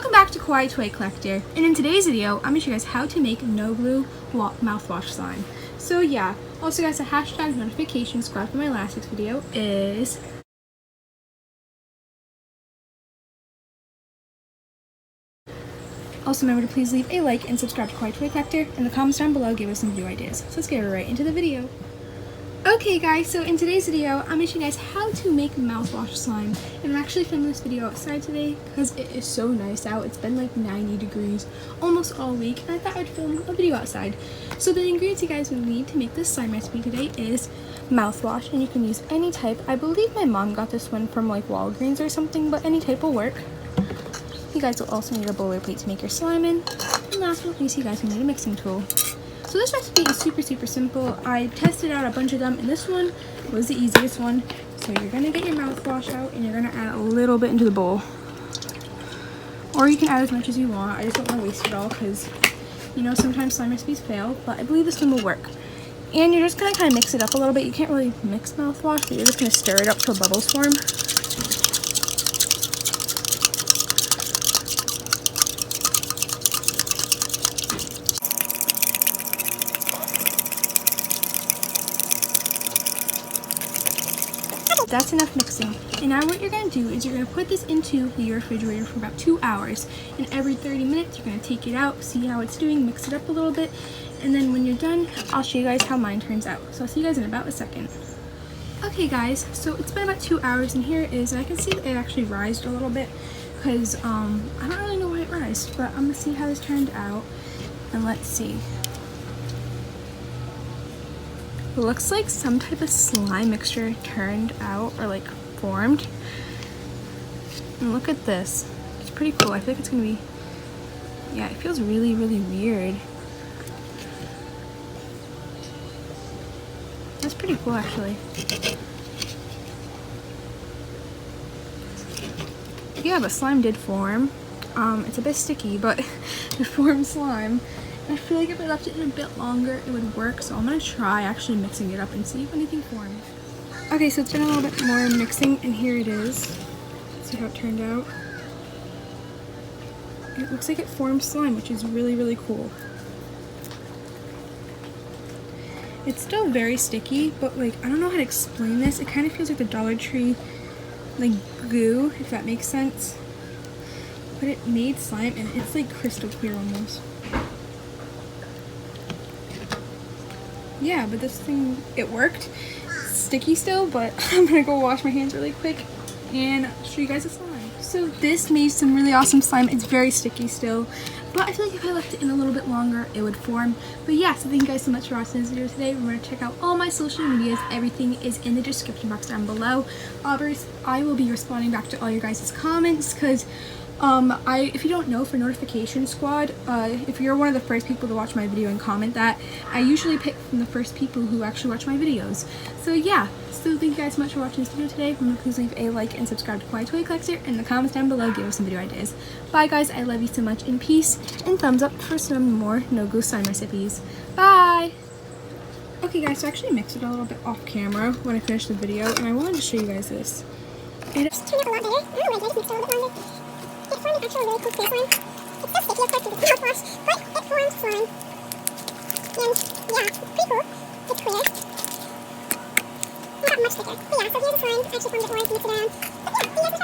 Welcome back to Kawaii Toy Collector, and in today's video, I'm going to show you guys how to make no glue mouthwash slime. So yeah, also guys, the hashtag notification subscribe for my last week's video is... Also remember to please leave a like and subscribe to Kawaii Toy Collector, and the comments down below give us some video ideas. So let's get right into the video. Okay guys, so in today's video, I'm going to show you guys how to make mouthwash slime. And I'm actually filming this video outside today because it is so nice out. It's been like 90 degrees almost all week, and I thought I'd film a video outside. So the ingredients you guys would need to make this slime recipe today is mouthwash, and you can use any type. I believe my mom got this one from like Walgreens or something, but any type will work. You guys will also need a bowler plate to make your slime in. And last but not least, you guys will need a mixing tool. So this recipe is super simple. I tested out a bunch of them, and this one was the easiest one. So you're going to get your mouthwash out, and you're going to add a little bit into the bowl. Or you can add as much as you want. I just don't want to waste it all because, you know, sometimes slime recipes fail, but I believe this one will work. And you're just going to kind of mix it up a little bit. You can't really mix mouthwash, but you're just going to stir it up till bubbles form. That's enough mixing. And now what you're going to do is you're going to put this into your refrigerator for about 2 hours. And every 30 minutes you're going to take it out, see how it's doing, mix it up a little bit. And then when you're done, I'll show you guys how mine turns out. So I'll see you guys in about a second. Okay guys, so it's been about 2 hours, and here it is. And I can see that it actually rised a little bit because I don't really know why it rised, but I'm going to see how this turned out. And let's see. It looks like some type of slime mixture turned out or like formed. And look at this. It's pretty cool. I feel like it's gonna be, yeah, it feels really weird. That's pretty cool actually. Yeah, but slime did form. It's a bit sticky, but it formed slime. I feel like if I left it in a bit longer, it would work, so I'm going to try actually mixing it up and see if anything forms. Okay, so it's been a little bit more mixing, and here it is. Let's see how it turned out. It looks like it formed slime, which is really cool. It's still very sticky, but like, I don't know how to explain this. It kind of feels like the Dollar Tree like goo, if that makes sense. But it made slime, and it's like crystal clear almost. Yeah, but this thing, it worked. It's sticky still, but I'm gonna go wash my hands really quick and show you guys the slime. So this made some really awesome slime. It's very sticky still, but I feel like if I left it in a little bit longer, it would form. But yeah, so thank you guys so much for watching this video today. Remember to check out all my social medias. Everything is in the description box down below. I will be responding back to all your guys' comments because if you don't know, for Notification Squad, if you're one of the first people to watch my video and comment that, I usually pick from the first people who actually watch my videos. So yeah, so thank you guys so much for watching this video today. Remember to please leave a like and subscribe to Kawaii Toy Collector, and in the comments down below give us some video ideas. Bye guys, I love you so much, and peace, and thumbs up for some more no glue slime recipes. Bye! Okay guys, so I actually mixed it a little bit off camera when I finished the video, and I wanted to show you guys this. And it's turned out a lot better. I don't know why I just mixed it a little bit longer. It formed an actual really cool clear slime. It's so sticky, of course, because it's mouthwash, but it formed slime. And yeah, it's pretty cool. It's clear. It got much thicker. But yeah, so here's the slime. I actually formed it more to mix it around. But yeah, thank you guys for